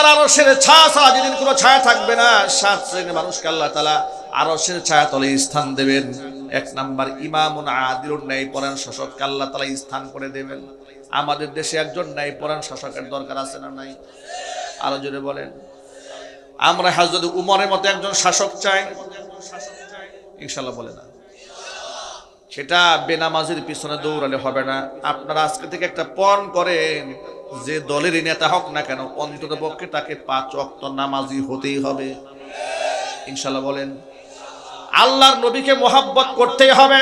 আল্লাহর আরশের ছায়া ছাড়া যেদিন কোনো ছায়া থাকবে না, 7 শ্রেণীর মানুষকে আল্লাহ তাআলা আরশের ছায়া তলে স্থান দেবেন। 1 নাম্বার ইমামুন আদিলুন, ন্যায়পরায়ণ শাসককে আল্লাহ তাআলা স্থান করে দেবেন। আমাদের দেশে একজন ন্যায়পরায়ণ শাসকের দরকার আছে না নাই? আরো জোরে বলেন। আমরা হযরত উমরের মতো একজন শাসক চাই ইনশাআল্লাহ, বলে না। সেটা বেনামাজির পিছনে দৌড়ালে হবে না। আপনারা আজকে থেকে একটা পণ করেন, যে দলেরই নেতা হোক না কেন অন্তত পক্ষে তাকে 5 ওয়াক্ত নামাজি হতেই হবে ইনশাআল্লাহ, বলেন। আল্লাহর নবীকে মোহাব্বত করতেই হবে,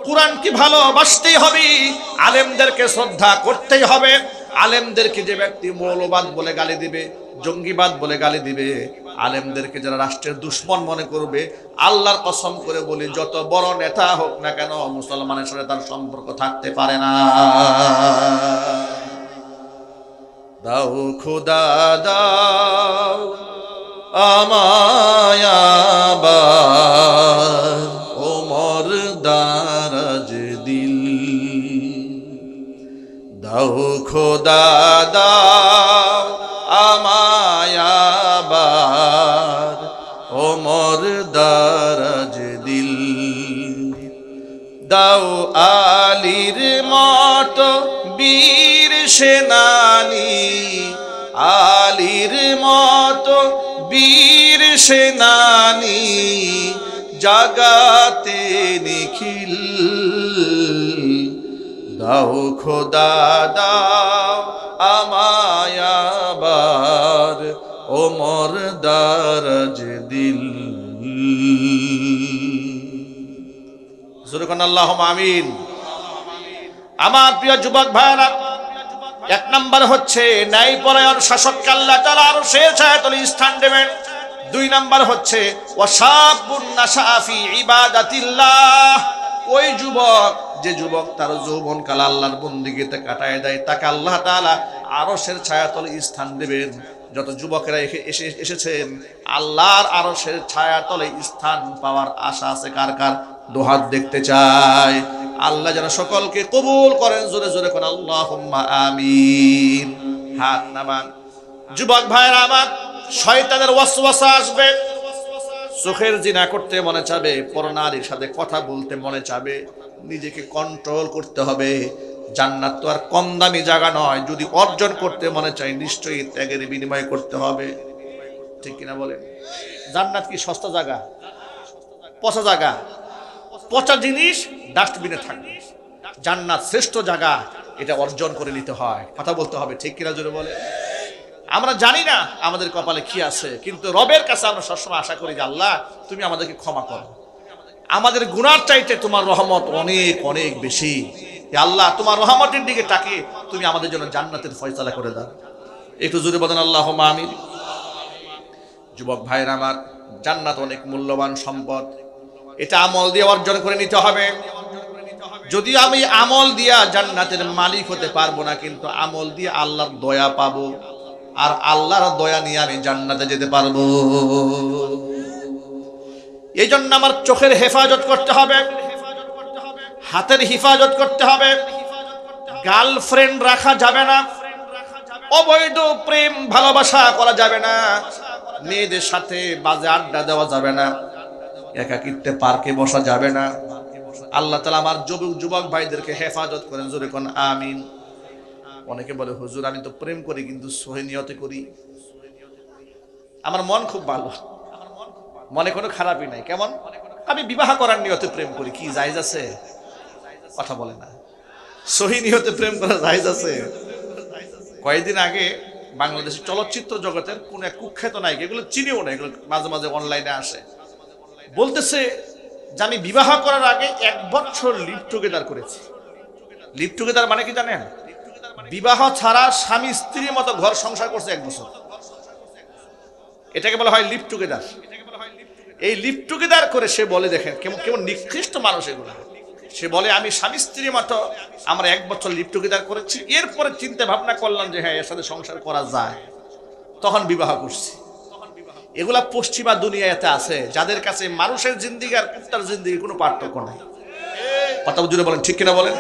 কুরআনকে ভালোবাসতেই হবে, আলেমদেরকে শ্রদ্ধা করতেই হবে। আলেমদেরকে যে ব্যক্তি মৌলবাদ বলে গালি দিবে, জঙ্গিবাদ বলে গালি দিবে, আলেমদেরকে যারা রাষ্ট্রের দুশ্মন মনে করবে, আল্লাহর কসম করে বলি যত বড় নেতা হোক না কেন মুসলমানের সাথে তার সম্পর্ক থাকতে পারে না। দাও খোদা দাও আমায় আবার ওমর দারাজ দিল, দাও খোদা দাও আমায় আবার ওমর দারাজ দিল, দাও আলীর মতো বীর সেনানী, আলীর মতো বীর সেনানী জাগাতে নিখিল, দাও খোদা দাও আমায় আবার ওমর দারাজ দিল। জোরে কোন আল্লাহুম্মা আমিন। আমার প্রিয় যুবক ভাইরা, 1 নাম্বার হচ্ছে ন্যায়পরায়ণ শাসককে আল্লাহ তাআলা আরশের ছায়াতলে স্থান দেবেন। 2 নাম্বার হচ্ছে ওয়াশাবুন নাশা ফি ইবাদাতিল্লাহ, ওই যুবক যে যুবক তার যৌবনকাল আল্লাহর বন্দেগীতে কাটায় দেয়, তাকে আল্লাহ তাআলা আরশের ছায়াতলে স্থান দেবেন। যত যুবকেরা এসেছেন আল্লাহর আরশের ছায়াতলে স্থান পাওয়ার আশা আছে কার কার? দুহাত দেখতে চাই। আল্লাহ যেন সকলকে কবুল করেন। জোরে জোরে কোন আল্লাহুম্মা আমিন। হাত নামান। যুবক ভাইরা আমার, শয়তানের ওয়াসওয়াসা আসবে, চোখের জিনা করতে মনে চাবে, পরনারীর সাথে কথা বলতে মনে চাবে, নিজেকে কন্ট্রোল করতে হবে। জান্নাত তো আর কম দামি জায়গা নয়, যদি অর্জন করতে মনে চাই নিশ্চয়ই ত্যাগের বিনিময় করতে হবে, ঠিক কিনা বলেন? জান্নাত কি সস্তা জায়গা? পচা জায়গা, পচা জিনিস ডাস্টবিনে থাকবে। জান্নাত শ্রেষ্ঠ জায়গা, এটা অর্জন করে নিতে হয়, কথা বলতে হবে, ঠিক কিনা জোরে বলে? আমরা জানি না আমাদের কপালে কি আছে, কিন্তু রবের কাছে আমরা সবসময় আশা করি যে আল্লাহ তুমি আমাদেরকে ক্ষমা করো, আমাদের গুনার চাইতে তোমার রহমত অনেক অনেক বেশি। আল্লাহ তোমার রহমতের দিকে তাকিয়ে তুমি আমাদের জন্য জান্নাতের ফয়সালা করে দাও। একটু জোরে বলেন আল্লাহুম্মা আমিন। যুবক ভাইরা আমার, জান্নাত অনেক মূল্যবান সম্পদ, এটা আমল দিয়ে অর্জন করে নিতে হবে। যদি আমি আমল দিয়া জান্নাতের মালিক হতে পারবো না, কিন্তু আমল দিয়ে আল্লাহর দয়া পাবো, আর আল্লাহর দয়া নিয়ে আমি জান্নাতে যেতে পারবো। এই জন্য আমার চোখের হেফাজত করতে হবে, হাতের হেফাজত করতে হবে, গার্লফ্রেন্ড রাখা যাবে না, অবৈধ প্রেম ভালোবাসা করা যাবে না, মেয়েদের সাথে বাজে আড্ডা দেওয়া যাবে না, একাকিত্বে পার্কে বসা যাবে না। আল্লাহ তাআলা আমার যুবক ভাইদেরকে হেফাজত করেন। জোরে কোন আমিন। অনেকে বলে হুজুর আমি তো প্রেম করি কিন্তু সহি নিয়তে করি, আমার মন খুব ভালো, মনে কোনো খারাপই নাই। কেমন? আমি বিবাহ করার নিয়তে প্রেম করি, কি জায়েজ আছে? কথা বলে না। সহি নিয়তে প্রেম করা জায়েজ আছে? কয়েকদিন আগে বাংলাদেশের চলচ্চিত্র জগতের কোন এক কুখ্যাত নায়ক, এগুলো চিনিও না, এগুলো মাঝে মাঝে অনলাইনে আসে, বলতেছে যে আমি বিবাহ করার আগে 1 বছর লিভ টুগেদার করেছি। লিভ টুগেদার মানে কি জানেন? বিবাহ ছাড়া স্বামী স্ত্রীর মতো ঘর সংসার করছে 1 বছর, এটাকে বলা হয় লিভ টুগেদার। এই লিভ টুগেদার করে সে বলে, দেখেন কেমন কেমন নিকৃষ্ট মানুষ এগুলো। সে বলে আমি স্বামী স্ত্রীর মতো আমরা 1 বছর লিভ টুগেদার করেছি, এরপরে চিন্তা ভাবনা করলাম যে হ্যাঁ এর সাথে সংসার করা যায়, তখন বিবাহ করছি। এগুলা পশ্চিমা দুনিয়াতে আছে, যাদের কাছে মানুষের জিন্দেগি আর কুত্তার জিন্দেগি কোনো পার্থক্য নাই। কথা জুড়ে বলেন, ঠিক কিনা বলেন?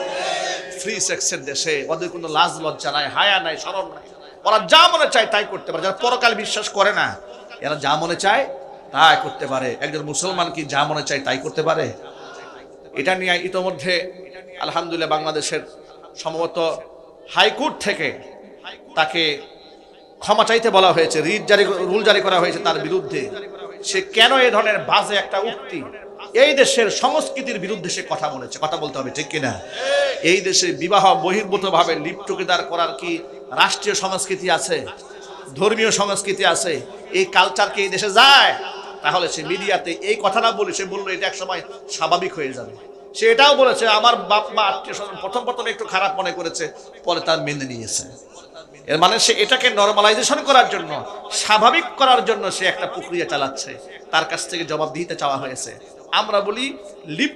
ফ্রি সেক্সের দেশে ওদের কোনো লাজ লজ্জা নাই, হায়া নাই, শরম নাই, ওরা যা মনে চায় তাই করতে পারে। যারা পরকাল বিশ্বাস করে না এরা যা মনে চায় তাই করতে পারে। একজন মুসলমান কি যা মনে চায় তাই করতে পারে? এটা নিয়ে ইতোমধ্যে আলহামদুলিল্লাহ বাংলাদেশের সম্ভবত হাইকোর্ট থেকে তাকে ক্ষমা চাইতে বলা হয়েছে, রুল জারি করা হয়েছে তার বিরুদ্ধে। সে কেন এই ধরনের বাজে একটা উক্তি, এই দেশের সংস্কৃতির বিরুদ্ধে সে কথা বলেছে, কথা বলতে হবে ঠিক কিনা? এই দেশে বিবাহ বহির্ভূত ভাবে লিভ টুগেদার করার কি রাষ্ট্রীয় সংস্কৃতি আছে, ধর্মীয় সংস্কৃতি আছে? এই কালচার কি এই দেশে যায়? তাহলে সে মিডিয়াতে এই কথাটা বলে সে বললো এটা একসময় স্বাভাবিক হয়ে যাবে। সে এটাও বলেছে আমার বাপ মা আত্মীয় স্বজন প্রথম একটু খারাপ মনে করেছে, পরে তার মেনে নিয়েছে। এর মানে সে এটাকে নরমালাইজেশন করার জন্য, স্বাভাবিক করার জন্য সে একটা প্রক্রিয়া চালাচ্ছে। তার কাছ থেকে জবাবদিহিতা চাওয়া হয়েছে। আমরা বলি লিভ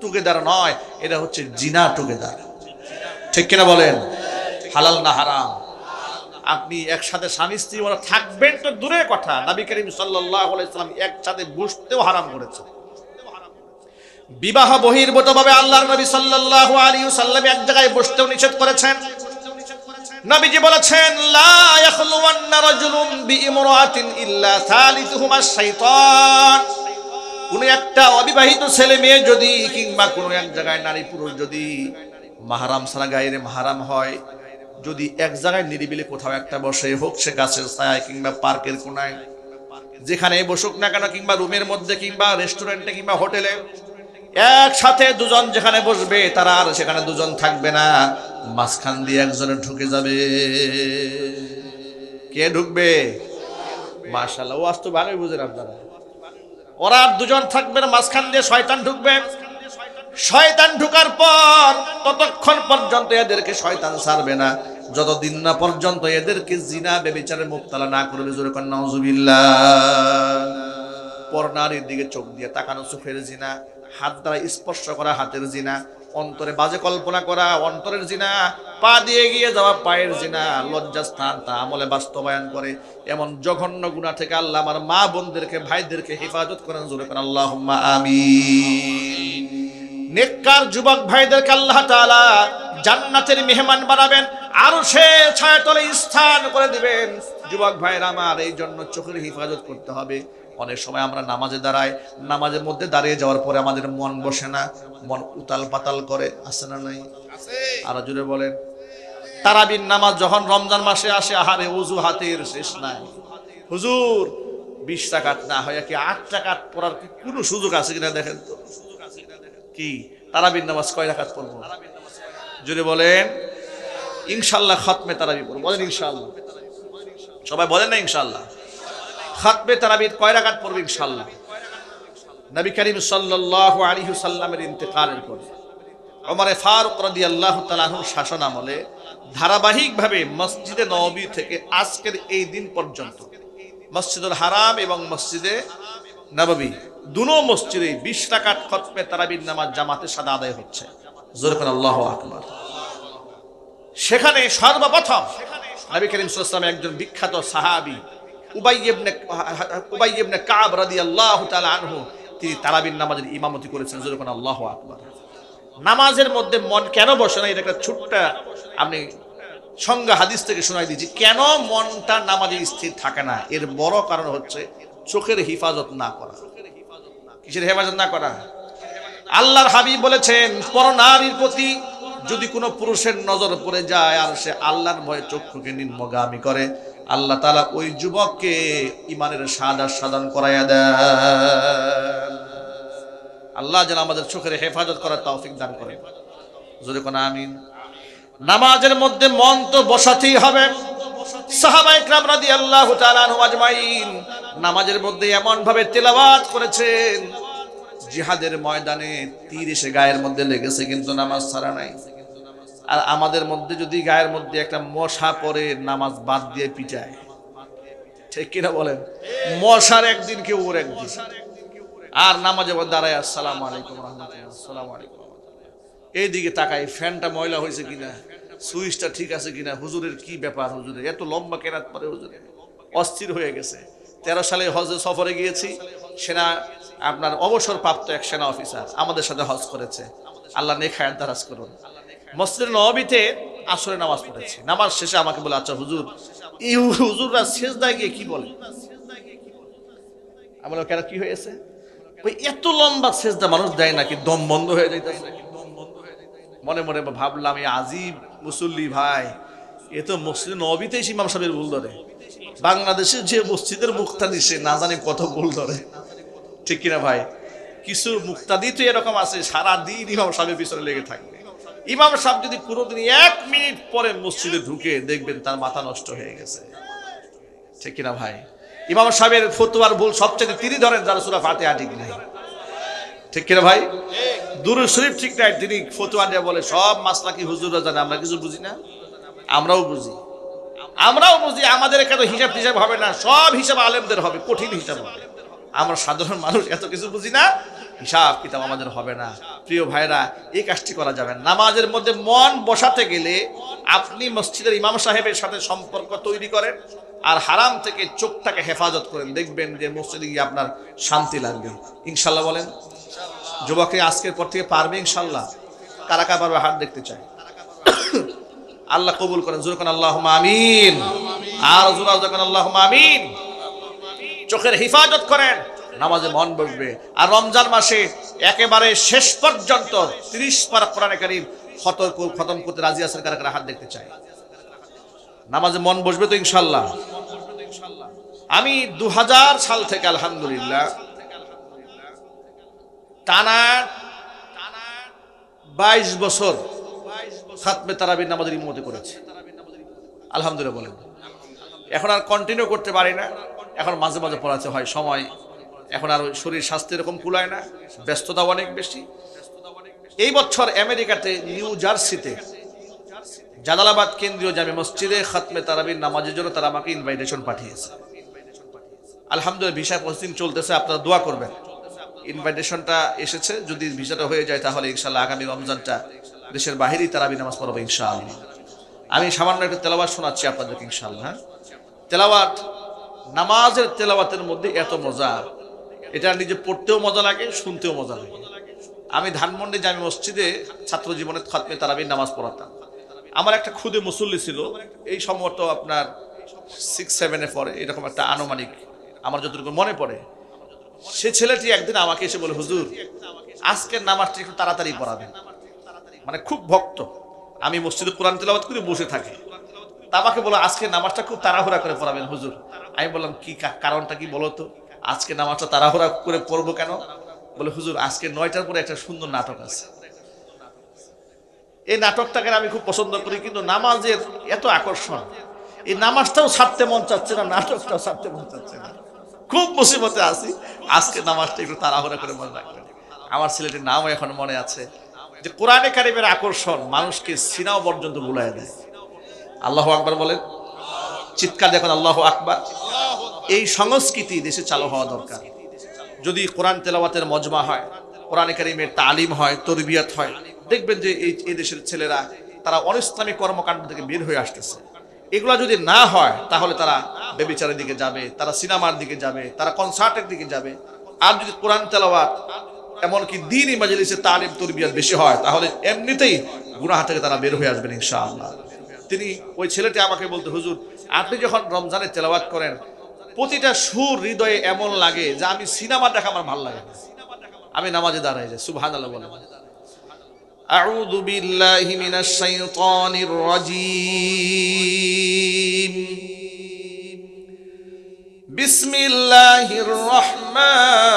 টুগেদার নয়, এটা হচ্ছে জিনা টুগেদার। ঠিক কিনা বলেন? হালাল না হারাম? আপনি একসাথে স্বামী স্ত্রী ওরা থাকবেন তো দূরের কথা, নবী করিম সাল্লাল্লাহু আলাইহি ওয়াসাল্লাম একসাথে বসতেও হারাম করেছে। বিবাহ বহির্ভূতভাবে আল্লাহর নবী সাল্লাল্লাহু আলাইহি ওয়াসাল্লাম এক জায়গায় বসতেও নিষেধ করেছেন। নবীজি বলেছেন লা ইয়াখলুওয়ান্না রাজুলুন বিইমরাতিন ইল্লা সালিসুহুমা শাইতান। কোন একটা অবিবাহিত ছেলে মেয়ে যদি কিংবা কোন এক জায়গায় নারী পুরুষ যদি মাহরাম ছাড়া গায়ের মাহরাম হয়, যদি এক জায়গায় নিরিবিলি কোথাও একটা বসে, হোক সে গাছের ছায়ায় কিংবা পার্কের কোনায়, যেখানে বসুক না কেন, কিংবা রুমের মধ্যে কিংবা রেস্টুরেন্টে কিংবা হোটেলে, একসাথে দুজন যেখানে বসবে তারা আর সেখানে দুজন থাকবে না, মাঝখান দিয়ে একজনে ঢুকে যাবে। কে ঢুকবে? মাশাআল্লাহ, ওয়াজ তো ভালোই বুঝেন আপনারা। ওরা আর দুজন থাকবে না, মাঝখান দিয়ে শয়তান ঢুকবে। শয়তান ঢুকার পর ততক্ষণ পর্যন্ত এদেরকে শয়তান ছাড়বে না যতদিন না পর্যন্ত এদেরকে জিনা ব্যভিচারে মুবতালা না করবে। জোরে কোন নাউজুবিল্লাহ। পর নারীর দিকে চোখ দিয়ে তাকানো চোখের জিনা, হাত দ্বারা স্পর্শ করা হাতের জিনা, অন্তরে বাজে কল্পনা করা অন্তরের জিনা, পা দিয়ে গিয়ে যাওয়া পায়ের জিনা, লজ্জাস্থান তা আমলে বাস্তবায়ন করে। এমন জঘন্য গুনাহ থেকে আল্লাহ আমার মা বোনদেরকে ভাইদেরকে হেফাজত করেন। জোরে করেন আল্লাহুম্মা আমিন। নেককার যুবক ভাইদেরকে আল্লাহ তাআলা জান্নাতের মেহমান বানাবেন, আরশের ছায়াতলে স্থান করে দিবেন। যুবক ভাইরা আমার, এই জন্য চোখের হেফাজত করতে হবে। অনেক সময় আমরা নামাজে দাঁড়াই, নামাজের মধ্যে দাঁড়িয়ে যাওয়ার পরে আমাদের মন বসে না, মন উতাল পাতাল করে, আছে না নাই? আরো জোরে বলেন। তারাবির নামাজ যখন রমজান মাসে আসে, আহারে ওযু হাতের শেষ নাই। হুজুর 20 রাকাত না হয় কি 8 রাকাত পড়ার কি কোনো সুযোগ আছে কিনা দেখেন তো। কি তারাবির নামাজ কয় রাকাত পড়বো? জোরে বলেন। ইনশাআল্লাহ খতমে তারাবি পড়ব। বলেন ইনশাআল্লাহ। সবাই বলেন না ইনশাআল্লাহ। খতমে তারাবি কয় রাকাত পড়ব ইনশাআল্লাহ? নবী করিম সাল্লাল্লাহু আলাইহি ওয়াসাল্লামের ইন্তেকালের পর ওমর ফারুক রাদিয়াল্লাহু তাআলা আনহুর শাসন আমলে ধারাবাহিকভাবে মসজিদে নববী থেকে আজকের এই দিন পর্যন্ত মসজিদুল হারাম এবং মসজিদে নববী দুনো মসজিদে 20 রাকাত খতমে তারাবির নামাজ জামাতের সাথে আদায় হচ্ছে। জোরে করে আল্লাহু আকবার। সেখানে সর্বপ্রথম নবী করিম সাল্লাল্লাহু আলাইহি ওয়াসাল্লাম একজন বিখ্যাত সাহাবী উবাই ইবনে কাব রাদিয়াল্লাহু তাআলা আনহু, তিনি তারাবির নামাজের ইমামতি করেছেন। জোরে করে আল্লাহু আকবার। নামাজের মধ্যে মন কেন বসে না, এটা একটা ছোট্ট আমি সংজ্ঞা হাদিস থেকে শোনাই দিচ্ছি। কেন মনটা নামাজে স্থির থাকে না? এর বড় কারণ হচ্ছে চোখের হেফাজত না করা। কিসের হেফাজত না করা? আল্লাহর হাবিব বলেছেন, পরনারীর প্রতি যদি কোনো পুরুষের নজর পড়ে যায় আর সে আল্লাহর ভয়ে চক্ষুকে নিম্নগামী করে, আল্লাহ তাআলা ওই যুবককে ঈমানের শাহাদাত সাধন করাইয়া দেন। আল্লাহ যেন আমাদের চোখের হেফাজত করার তৌফিক দান করেন। জোরে কোন আমিন। নামাজের মধ্যে মন তো বসাতেই হবে। সাহাবায়ে কেরাম রাদিয়াল্লাহু তাআলা আনহুম আজমাইন নামাজের মধ্যে এমন ভাবে তেলাওয়াত করেছেন, জিহাদের ময়দানে তীর এসে গায়ের মধ্যে লেগেছে কিন্তু নামাজ ছাড়া নাই। আর আমাদের মধ্যে যদি গায়ের মধ্যে একটা মশা পড়ে, নামাজ বাদ দিয়ে পিটায়। ঠিক কিনা বলেন? মশার একদিন কেউ ওর একদিন। আর নামাজে দাঁড়ায় আসসালামু আলাইকুম রাহমাতুল্লাহ, আসসালামু আলাইকুম। এইদিকে তাকাই ফ্যানটা ময়লা হয়েছে কিনা, সুইচটা ঠিক আছে কিনা, হুজুরের কি ব্যাপার, হুজুরের এত লম্বা কেরাত পরে, হুজুরে অস্থির হয়ে গেছে। 13 সালে হজে সফরে গিয়েছি, সেনা আপনার অবসরপ্রাপ্ত এক সেনা অফিসার আমাদের সাথে হজ করেছে। আল্লাহ নেক হায়াত দারাজ করুন। মসজিদে নববীতে আসরে নামাজ পড়েছি, নামাজ শেষে আমাকে বলে, আচ্ছা হুজুর, এই হুজুররা সেজদায় গিয়ে কি বলে? আমি বললাম, কেন, কি হয়েছে? ওই এত লম্বা সেজদা মানুষ দেয় নাকি দম বন্ধ হয়ে যাইতেছে? মনে মনে ভাবলাম, এই আজিব মুসল্লি ভাই, এ তো মসজিদ নবীতে ইমাম সাহেবের ভুল ধরে, বাংলাদেশে যে মসজিদের মুক্তাদি সে না জানি কত ভুল ধরে, ঠিক কিনা ভাই? কিছু মুক্তাদি তো এরকম আছে, সারাদিন ইমাম সাহেবের পিছনে লেগে থাকবে। ইমাম সাহেব যদি কোনোদিন 1 মিনিট পরে মসজিদে ঢুকে, দেখবেন তার মাথা নষ্ট হয়ে গেছে, ঠিক কিনা ভাই? ইমাম সাহেবের ফতোয়ার ভুল সবচেয়ে তিনি ধরেন যারা সূরা ফাতিহা ঠিক নাই, ঠিক কিনা ভাই? দুরূদ শরীফ ঠিক নাই, তিনি ফতোয়া দিয়ে বলে সব মাসলাকি হুজুররা জানে, আমরা কিছু বুঝি না। আমরাও বুঝি, আমাদের এখানে হিসাব টিসাব হবে না, সব হিসাব আলেমদের হবে, কঠিন হিসাব হবে। আমরা সাধারণ মানুষ এত কিছু বুঝি না, হিসাব কিতাব আমাদের হবে না। প্রিয় ভাইরা, এই কাজটি করা যাবে না। নামাজের মধ্যে মন বসাতে গেলে আপনি মসজিদের ইমাম সাহেবের সাথে সম্পর্ক তৈরি করেন, আর হারাম থেকে চোখটাকে হেফাজত করেন, দেখবেন যে মসজিদে গিয়ে আপনার শান্তি লাগবে ইনশাল্লাহ। বলেন যুবকরা, আজকের পর থেকে পারবে ইনশাল্লাহ? কারা কারা পারবে? হাত দেখতে চাই। আল্লাহ কবুল করেন, জোরে কোন আল্লাহুম্মা আমিন। আর জোরে যখন আল্লাহুম্মা আমিন। চোখের হেফাজত করেন, নামাজে মন বসবে। আর রমজান মাসে একেবারে শেষ পর্যন্ত 30 পারা কোরআনে কারীম খতম করতে রাজি আছেন? কারা কারা? হাত দেখতে চাই। নামাজে মন বসবে তো ইনশাল্লাহ? আমি 2000 সাল থেকে আলহামদুলিল্লাহ টানা 22 বছর খাতমে তারাবির নামাজের ইমামতি করেছি আলহামদুলিল্লাহ। বলেন, এখন আর কন্টিনিউ করতে পারি না, এখন মাঝে মাঝে পড়াতে হয়, সময় এখন আর শরীর স্বাস্থ্য এরকম কুলায় না, ব্যস্ততা অনেক বেশি। এই বছর আমেরিকাতে নিউ জার্সিতে জালালাবাদ কেন্দ্রীয় জামে মসজিদে খাতমে তারাবির নামাজের জন্য তারা আমাকে ইনভাইটেশন পাঠিয়েছে। আলহামদুলিল্লাহ ভিসা প্রসেসিং চলতেছে, আপনারা দোয়া করবেন। ইনভাইটেশনটা এসেছে, যদি ভিসাটা হয়ে যায় তাহলে ইনশাআল্লাহ আগামী রমজানটা দেশের বাহিরেই তারাবি নামাজ পড়বো ইনশাআল্লাহ। আমি সামান্য একটা তেলাওয়াত শোনাচ্ছি আপনাদেরকে ইনশাআল্লাহ। তেলাওয়াত, নামাজের তেলাওয়াতের মধ্যে এত মজা, এটা নিজে পড়তেও মজা লাগে, শুনতেও মজা লাগে। আমি ধানমন্ডি জামে মসজিদে ছাত্র জীবনে খাতমে তারাবির নামাজ পড়াতাম। আমার একটা খুদে মুসল্লি ছিল, এই সম্ভবত আপনার 6-7-এ পড়ে, এরকম একটা আনুমানিক আমার যতটুকু মনে পড়ে। সে ছেলেটি একদিন আমাকে এসে বলে, হুজুর আজকের নামাজটা একটু তাড়াতাড়ি পড়াবেন। মানে খুব ভক্ত, আমি মসজিদে কোরআন তেলাওয়াত করে বসে থাকি, তা আমাকে বলো আজকে নামাজটা খুব তাড়াহুড়া করে পড়াবেন হুজুর। আমি বললাম, কি কারণটা কি বলো তো, আজকে নামাজটা তাড়াহুড়া করে পড়বো কেন? বলে, হুজুর আজকে 9টার পরে একটা সুন্দর নাটক আছে, এই নাটকটাকে আমি খুব পছন্দ করি, কিন্তু নামাজের এত আকর্ষণ, এই নামাজটাও ছাড়তে মন চাচ্ছে না, নাটকটাও ছাড়তে মন চাচ্ছে না, খুব মুসিবতে আছি, আজকে নামাজটা একটু তাড়াহুড়া করে মনে রাখবেন। আমার ছেলেটির নামও এখন মনে আছে, যে কোরআনে কারিমের আকর্ষণ মানুষকে সিনাও পর্যন্ত ভুলাই দেয়। আল্লাহু আকবার বলেন, চিৎকার দেখুন আল্লাহু আকবার। এই সংস্কৃতি দেশে চালু হওয়া দরকার। যদি কোরআন তেলাওয়াতের মজমা হয়, কোরআনে কারিমের তালিম হয়, তরবিয়াত হয়, দেখবেন যে এই দেশের ছেলেরা তারা অনিসলামিক কর্মকাণ্ড থেকে বের হয়ে আসতেছে। এগুলা যদি না হয় তাহলে তারা ব্যভিচারের দিকে যাবে, তারা সিনেমার দিকে যাবে, তারা কনসার্টের দিকে যাবে। আর যদি কোরআন তেলাওয়াত এমনকি দ্বীনি মাজলিসে তালিম তরবিয়াত বেশি হয়, তাহলে এমনিতেই গুনাহ থেকে তারা বের হয়ে আসবেন ইনশাআল্লাহ। তিনি, ওই ছেলেটি আমাকে বলতে, হুজুর আপনি যখন রমজানে তেলাওয়াত করেন, প্রতিটা সুর হৃদয়ে এমন লাগে যে আমি সিনেমা দেখা আমার ভালো লাগে না। আমি নামাজে দাঁড়াই যাই, সুবহানাল্লাহ বলেন। আউযু বিল্লাহি মিনাশ শাইতানির রাজীম। বিসমিল্লাহির রহমানির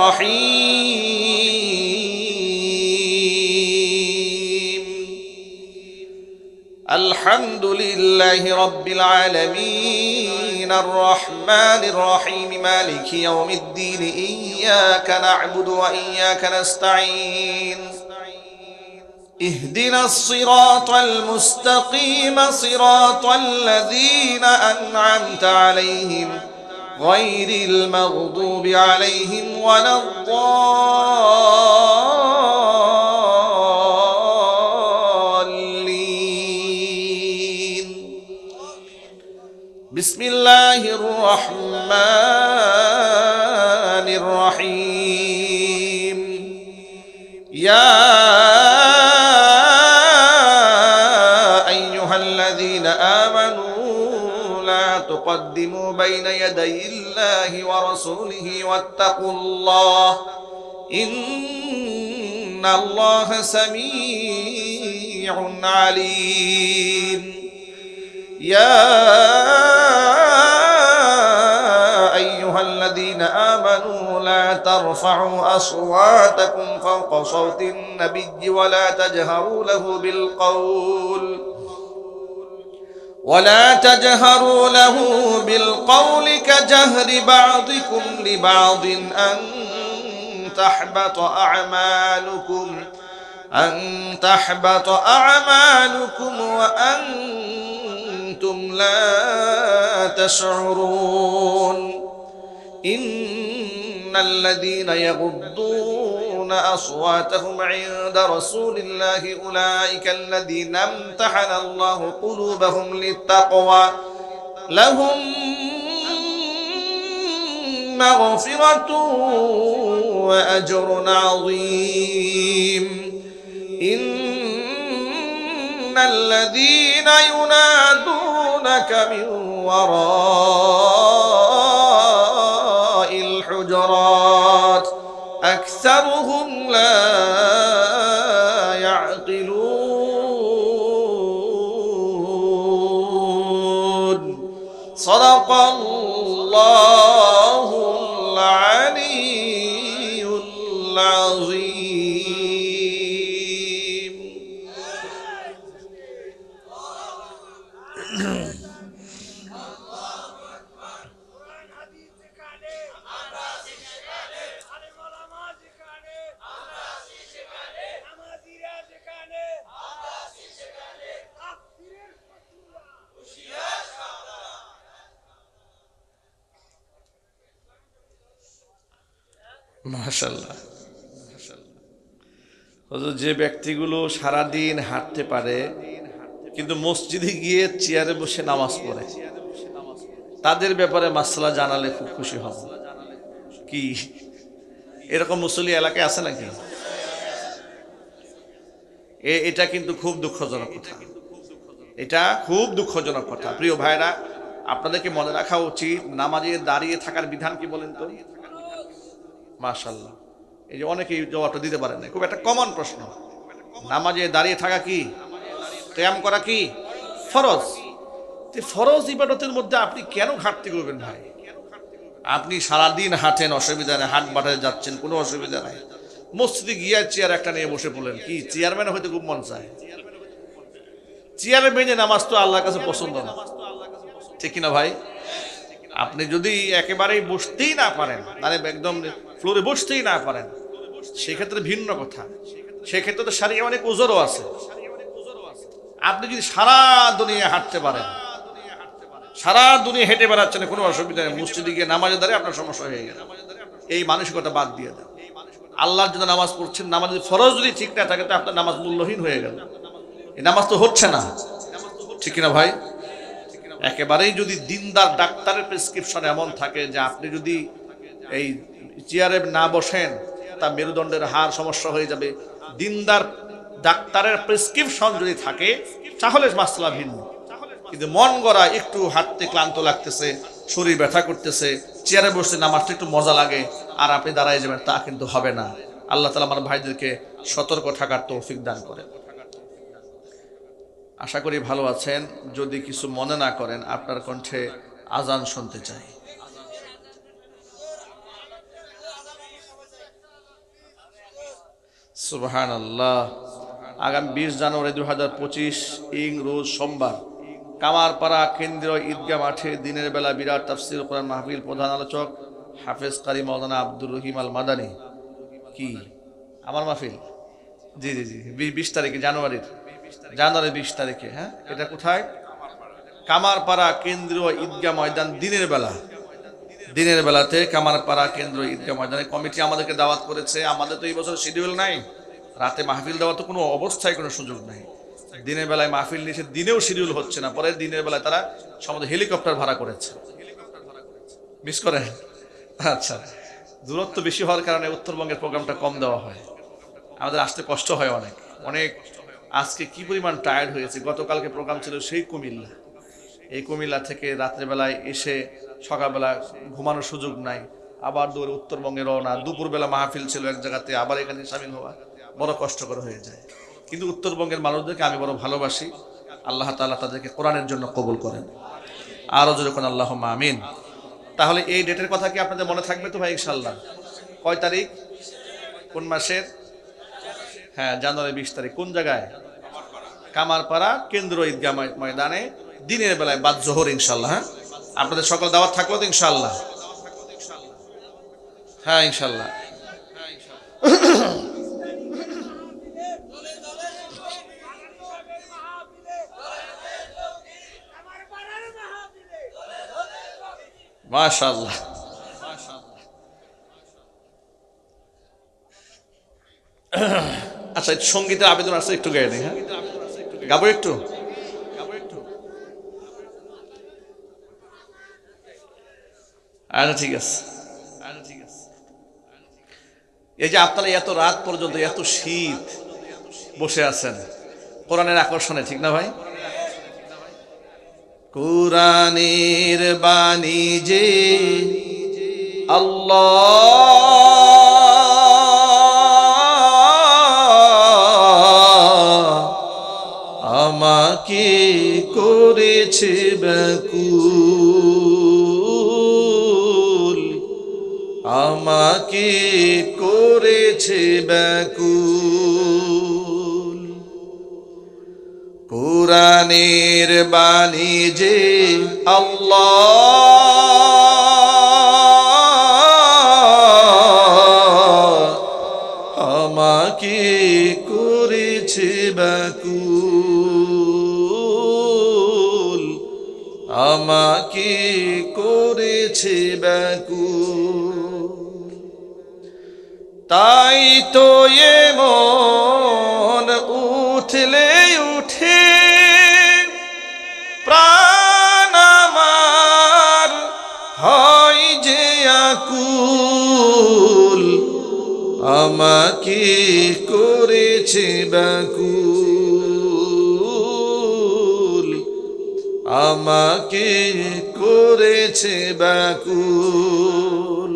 রহিম। আলহামদুলিল্লাহি রাব্বিল আলামিন আর রহমানির রহিম মালিকি ইয়াউমিদ্দিন ইয়্যাকা না'বুদু ওয়া ইয়্যাকা নাস্তাঈন ইহদিনাস সিরাতাল মুস্তাকিম সিরাতাল লাযীনা আন'আমতা আলাইহিম গায়রিল মাগদুবি আলাইহিম ওয়ালাদ-দাল্লিন। বিসমিল্লাহির রহমানির রহিম। ইয়া লা তুকদ্দিমু বাইনা ইয়াদাইল্লাহি ওয়া রাসূলিহি ওয়াত্তাকুল্লাহ ইন্নাল্লাহা সামিউন আলীম ইয়া আইয়ুহাল্লাযীনা আমানু লা তারফা'উ আসওয়াতাকুম ফাওকা সাওতিন নাবিয়্যি ওয়া লা তাজহারু লাহু বিল কওল ولا تجهروا له بالقول كجهر بعضكم لبعض أن تحبط أعمالكم وأنتم لا تشعرون إن الذين يغضون أصواتهم عند رسول الله أولئك الذين امتحن الله قلوبهم للتقوى لهم مغفرة وأجر عظيم إن الذين ينادونك من وراء الحجرات أكثرهم لا يعقلون صدق الله العلي العظيم মাশাআল্লাহ হুজুর, যে ব্যক্তিগুলো সারা দিন হাঁটতে পারে কিন্তু মসজিদে গিয়ে চেয়ারে বসে নামাজ পড়ে, তাদের ব্যাপারে মাসআলা জানালে খুব খুশি হব। কি এরকম মুসল্লি এলাকায় আছে নাকি? এটা কিন্তু খুব দুঃখজনক কথা, এটা খুব দুঃখজনক কথা। প্রিয় ভাইরা, আপনাদেরকে মনে রাখা উচিত নামাজে দাঁড়িয়ে থাকার বিধান কি বলেন তো? মাশাআল্লাহ, এই যে অনেকেই জবাবটা দিতে পারেন না, খুব একটা কমন প্রশ্ন। নামাজে দাঁড়িয়ে থাকা কি? কিয়াম করা কি ফরজ? ফরজ ইবাদতের মধ্যে আপনি কেন ঘাটতি করবেন ভাই? আপনি সারাদিন হাঁটেন, অসুবিধা নেই, হাট বাটায় যাচ্ছেন, কোনো অসুবিধা নাই। মসজিদে গিয়ে চেয়ার একটা নিয়ে বসে পড়লেন, কি চেয়ারম্যান হয়তো খুব মন চায়। চেয়ারে বেঁধে নামাজ তো আল্লাহর কাছে পছন্দ না, ঠিক কিনা ভাই? আপনি যদি একেবারেই বসতেই না পারেন, মানে একদম ফ্লোরে বসতেই না পারেন, সেক্ষেত্রে ভিন্ন কথা। সেক্ষেত্রে তো শারীরিক অনেক ওজরও আছে। আপনি যদি সারা দুনিয়া হাঁটতে পারেন, সারা দুনিয়া হেঁটে বেড়াচ্ছেন, কোনো অসুবিধা নেই, মসজিদে গিয়ে নামাজে দাঁড়িয়ে আপনার সমস্যা হয়ে গেল। এই মানসিকতা বাদ দিয়ে দেন। আল্লাহর জন্য নামাজ পড়ছেন, নামাজ যদি ফরজ যদি ঠিক না থাকে তো আপনার নামাজ মূল্যহীন হয়ে গেল। এই নামাজ তো হচ্ছে না, ঠিক কিনা ভাই? একেবারেই যদি দিনদার ডাক্তারের প্রেসক্রিপশন এমন থাকে যে আপনি যদি এই চেয়ারে না বসেন তা মেরুদণ্ডের হাড় সমস্যা হয়ে যাবে, দিনদার ডাক্তারের প্রেসক্রিপশন যদি থাকে তাহলে মাসলা ভিন্ন। কিন্তু মন গড়া একটু হাঁটতে ক্লান্ত লাগতেছে, শরীর ব্যথা করতেছে, চেয়ারে বসে নামাজটা একটু মজা লাগে আর আপনি দাঁড়ায় যাবেন, তা কিন্তু হবে না। আল্লাহ তাআলা আমার ভাইদেরকে সতর্ক থাকার তৌফিক দান করেন। আশা করি ভালো আছেন। যদি কিছু মনে না করেন, আপনার কণ্ঠে আজান শুনতে চাই। সুবহানাল্লাহ। আগামী 20 জানুয়ারি 2025 রোজ সোমবার কামারপাড়া কেন্দ্রীয় ঈদগাহ মাঠে দিনের বেলা বিরাট তাফসীর কোরআন মাহফিল, প্রধান আলোচক হাফেজ কারি মাওলানা আব্দুর রহিম আল মাদানী। কি আমার মাহফিল? জি জি জি, 20 তারিখে জানুয়ারি 20 তারিখে। হ্যাঁ, এটা কোথায়? কামারপাড়া কেন্দ্রীয় ঈদগাহ ময়দান, দিনের বেলাতে কামারপাড়া কেন্দ্রীয় ঈদগাহ ময়দানে কমিটি আমাদেরকে দাওয়াত করেছে। আমাদের তো এই বছর শিডিউল নাই, রাতে মাহফিল দেওয়ার তো কোনো অবস্থায় কোনো সুযোগ নাই। দিনের বেলায় মাহফিল নিয়েছে, দিনেও শিডিউল হচ্ছে না, পরে দিনের বেলায় তারা সম্ভবত হেলিকপ্টার ভাড়া করেছে। মিস করেন? আচ্ছা, দূরত্ব বেশি হওয়ার কারণে উত্তরবঙ্গের প্রোগ্রামটা কম দেওয়া হয়, আমাদের আসতে কষ্ট হয় অনেক। আজকে কি পরিমাণ টায়ার্ড হয়েছে। গতকালকে প্রোগ্রাম ছিল সেই কুমিল্লা, এই কুমিল্লা থেকে রাত্রেবেলায় এসে সকালবেলা ঘুমানোর সুযোগ নাই, আবার দৌড়ে উত্তরবঙ্গে রওনা, দুপুরবেলা মাহফিল ছিল এক জায়গাতে, আবার এখানে শামিল হওয়া বড় কষ্টকর হয়ে যায়। কিন্তু উত্তরবঙ্গের মানুষদেরকে আমি বড় ভালোবাসি, আল্লাহ তাআলা তাদেরকে কোরআনের জন্য কবুল করেন। আরও জোরে কোন আল্লাহুম্মা আমিন। তাহলে এই ডেটের কথা কি আপনাদের মনে থাকবে তো ভাই ইনশাআল্লাহ? কয় তারিখ, কোন মাসের? হ্যাঁ, জানুয়ারি 20 তারিখ। কোন জায়গায়? কামারপাড়া কেন্দ্র ঈদগাহ ময়দানে, দিনের বেলায় বাদ জোহর ইনশাআল্লাহ। হ্যাঁ, আপনাদের সকল দাওয়াত থাকলো তো ইনশাআল্লাহ? হ্যাঁ ইনশাআল্লাহ। মাশাআল্লাহ। আচ্ছা, সঙ্গীতের আবেদন আছে, একটু গায়ে নেই। হ্যাঁ, গাবো একটু। আচ্ছা ঠিক আছে। এই যে আপনারা এত রাত পর্যন্ত এত শীত বসে আছেন কোরআনের আকর্ষণে, ঠিক না ভাই? কোরআনের বাণী যে আল্লাহ আমাকে করেছে ব্যাকুল, আমাকে করেছে ব্যাকুল। কোরআনের বাণী যে আল্লাহ আমাকে করেছে ব্যাকুল, আমাকে করেছে ব্যাকুল। তাই তো এমন উঠলে উঠে প্রাণ আমার হয় যে আকুল, আমাকে করেছে ব্যাকুল, আমাকে করেছে ব্যাকুল।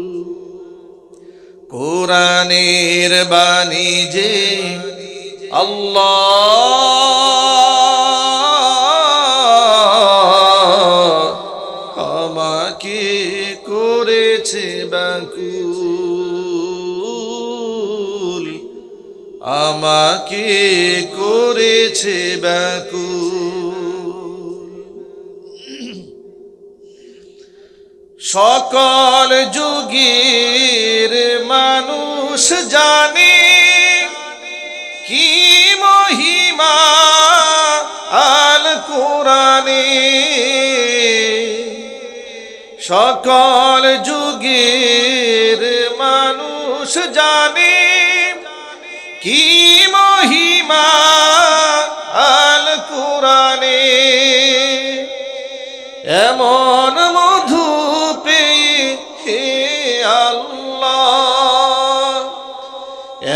কোরআনের বাণী যে আল্লাহ আমাকে করেছে ব্যাকুল, আমাকে করেছে ব্যাকুল। সকল যুগের মানুষ জানে কি মহিমা আল কোরআনে, সকল যুগের মানুষ জানে কি মহিমা আল কোরআনে। এমন মধু পেয়ে হে আল্লাহ,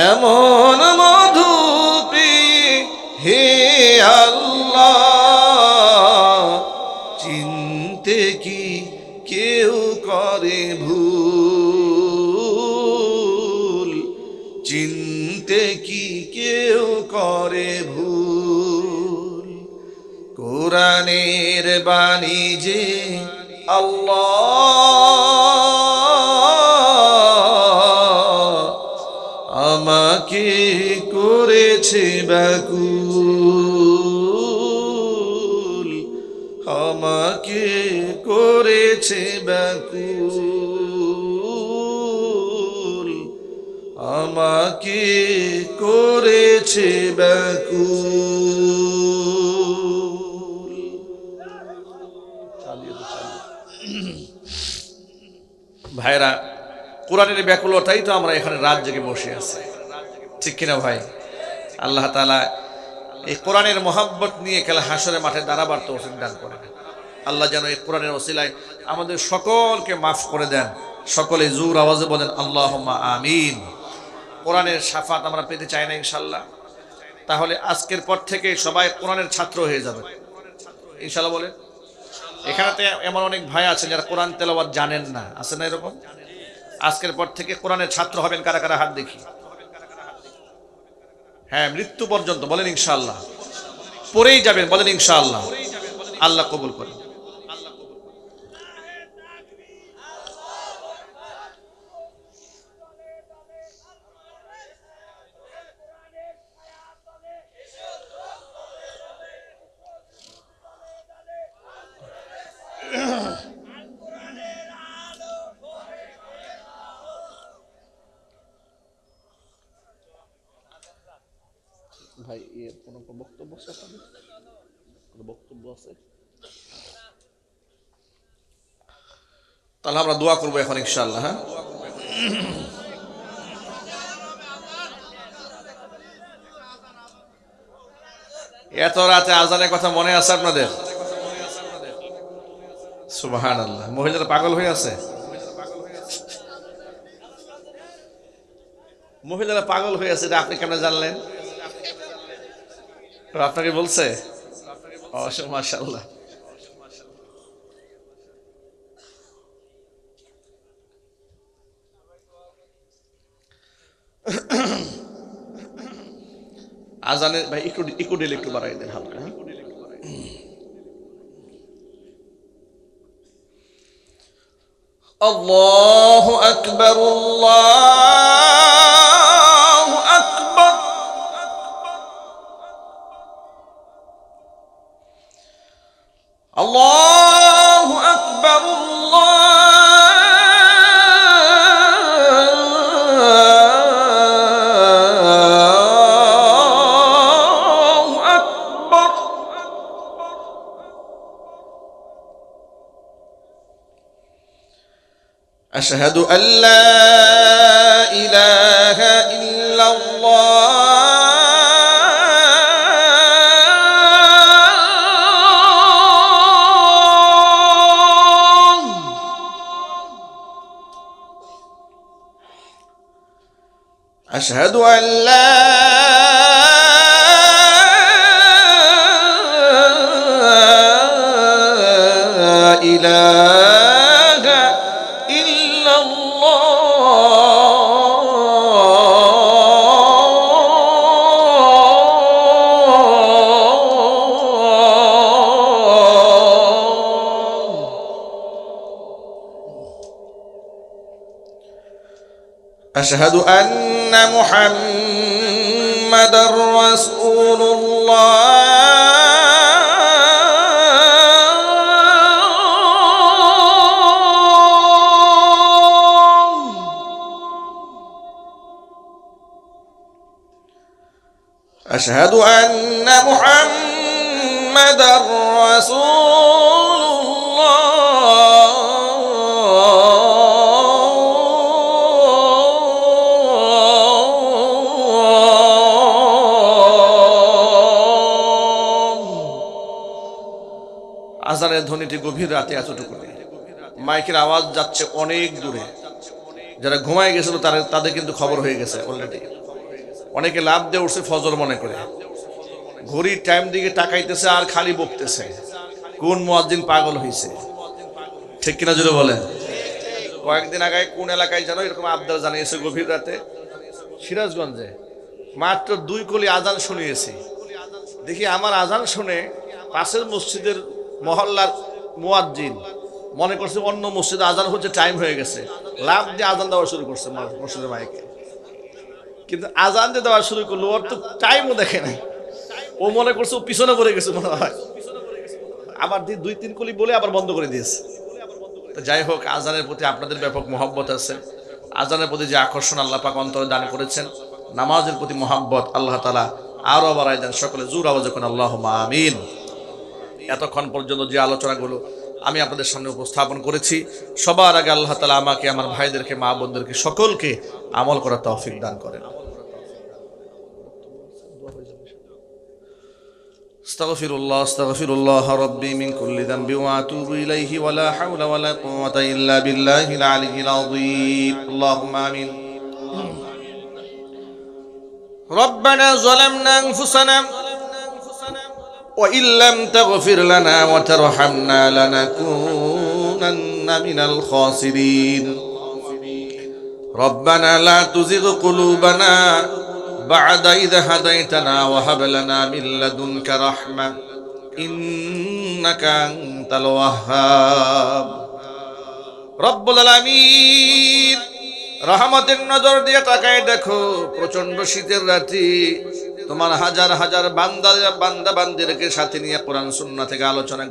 এমন মধু পেয়ে হে আল্লাহ চিনতে কি কেউ করে ভুল, চিনতে কি কেউ করে ভুল। কোরআনের বাণী যে আল্লাহ আমাকে করেছে ব্যাকুল, আমাকে করেছে ব্যাকুল, আমাকে করেছে ব্যাকুল। ভাইরা, কোরআনের ব্যাকুলতাই তো আমরা এখানে রাত জেগে বসে আছি, ঠিক কিনা ভাই? আল্লাহ তাআলা এই কোরআনের মহব্বত নিয়ে কাল হাসরের মাঠে দাঁড়াবার তৌফিক দান করেন। আল্লাহ যেন এই কোরআনের ওসিলায় আমাদের সকলকে মাফ করে দেন। সকলে জোর আওয়াজে বলেন আল্লাহুম্মা আমিন। কোরআনের শাফাত আমরা পেতে চাই না ইনশাআল্লাহ? তাহলে আজকের পর থেকে সবাই কোরআনের ছাত্র হয়ে যাবে ইনশাআল্লাহ। বলেন এখানেতে এমন অনেক ভাই আছেন যারা কোরআন তেলাওয়াত জানেন না, আছে না এরকম? আজকের পর থেকে কোরআনের ছাত্র হবেন কারা কারা হাত দেখি। হ্যাঁ, মৃত্যু পর্যন্ত বলেন ইনশাআল্লাহ, পড়েই যাবেন বলেন ইনশাআল্লাহ। আল্লাহ কবুল করেন। ভাই কোনো বক্তব্য আছে আপনাদের? কোনো বক্তব্য আছে? তাহলে আমরা দোয়া করবো এখন ইনশাআল্লাহ। হ্যাঁ, এত রাতে আজানের কথা মনে আছে আপনাদের? সুবহানাল্লাহ। মহিলারা পাগল হয়ে আছে, মহিলারা পাগল হয়ে আছে, আপনি কেমন জানলেন? আপনাকে বলছে? মাশাআল্লাহ। আজানের ভাই একটু দিলে একটু বাড়াই দেন হালকা। আল্লাহু আকবার, আল্লাহু আকবার, আল্লাহু আকবার, আল্লাহু আকবার। আশহাদু আল্লা ইলাহা ইল্লাল্লাহ أشهد أن لا إله إلا الله أشهد أن محمد رسول الله أشهد أن محمد رسول আজানের ধ্বনিটি গভীর রাতে এতটুকু, মাইকের আওয়াজ যাচ্ছে অনেক দূরে। যারা ঘুমায় গেছিল তাদের কিন্তু খবর হয়ে গেছে অলরেডি। অনেকে লাভ দিয়ে উঠছে ফজর মনে করে, ঘড়ির টাইম দিকে তাকাইতেছে আর খালি বকতেছে কোন মুয়াজ্জিন পাগল হয়েছে। ঠিক কিনা জোরে বলেন? কয়েকদিন আগে কোন এলাকায় যেন এরকম আবদার জানিয়েছে গভীর রাতে, সিরাজগঞ্জে মাত্র 2 কলি আজান শুনিয়েছি। দেখি আমার আজান শুনে পাশের মসজিদের মহল্লার মুয়াজ্জিন মনে করছে অন্য মসজিদে আজান হচ্ছে, টাইম হয়ে গেছে, লাভ দিয়ে আজান দেওয়া শুরু করছে মসজিদের মাইকে। কিন্তু আজান দিয়ে দেওয়া শুরু করলো, ওর তো টাইমও দেখে নাই, ও মনে করছে ও পিছনে পড়ে গেছে মনে হয়, আবার 2-3 কলি বলে আবার বন্ধ করে দিয়েছে। তো যাই হোক, আজানের প্রতি আপনাদের ব্যাপক মহব্বত আছে, আজানের প্রতি যে আকর্ষণ আল্লাহ পাক অন্তরে দান করেছেন, নামাজের প্রতি মহব্বত আল্লাহ তাআলা আরো বাড়ায় দেন। সকলে জোর আওয়াজে কোন আল্লাহুম্মা আমিন। এতক্ষণ পর্যন্ত যে আলোচনাগুলো আমি আপনাদের সামনে উপস্থাপন করেছি, সবার আগে আল্লাহ তাআলা আমাকে, আমার ভাইদেরকে, মা বোনদেরকে সকলকে আমল করার তৌফিক দান করেন। আস্তাগফিরুল্লাহ আস্তাগফিরুল্লাহ রাব্বি মিন কুল্লি যামবি ওয়া আতুবু ইলাইহি ওয়া লা হাওলা ওয়া লা কুওয়াতা ইল্লা বিল্লাহিল আলিয়্যিল আযীম। আল্লাহুম্মা আমিন। ربنا ظلمنا أنفسنا وإن لم تغفر لنا وترحمنا لنكونن من الخاسرين ربنا لا تزغ قلوبنا بعد إذ هديتنا وهب لنا من لدنك رحمة إنك أنت الوهاب রব্বুল আলামিন রহমতের নজর দিয়ে তাকায় দেখো প্রচন্ড শীতের রাতে তোমার হাজার হাজার বান্দা বান্দিরকে সাথে নিয়ে কোরআন সুন্নাহ থেকে আলোচনা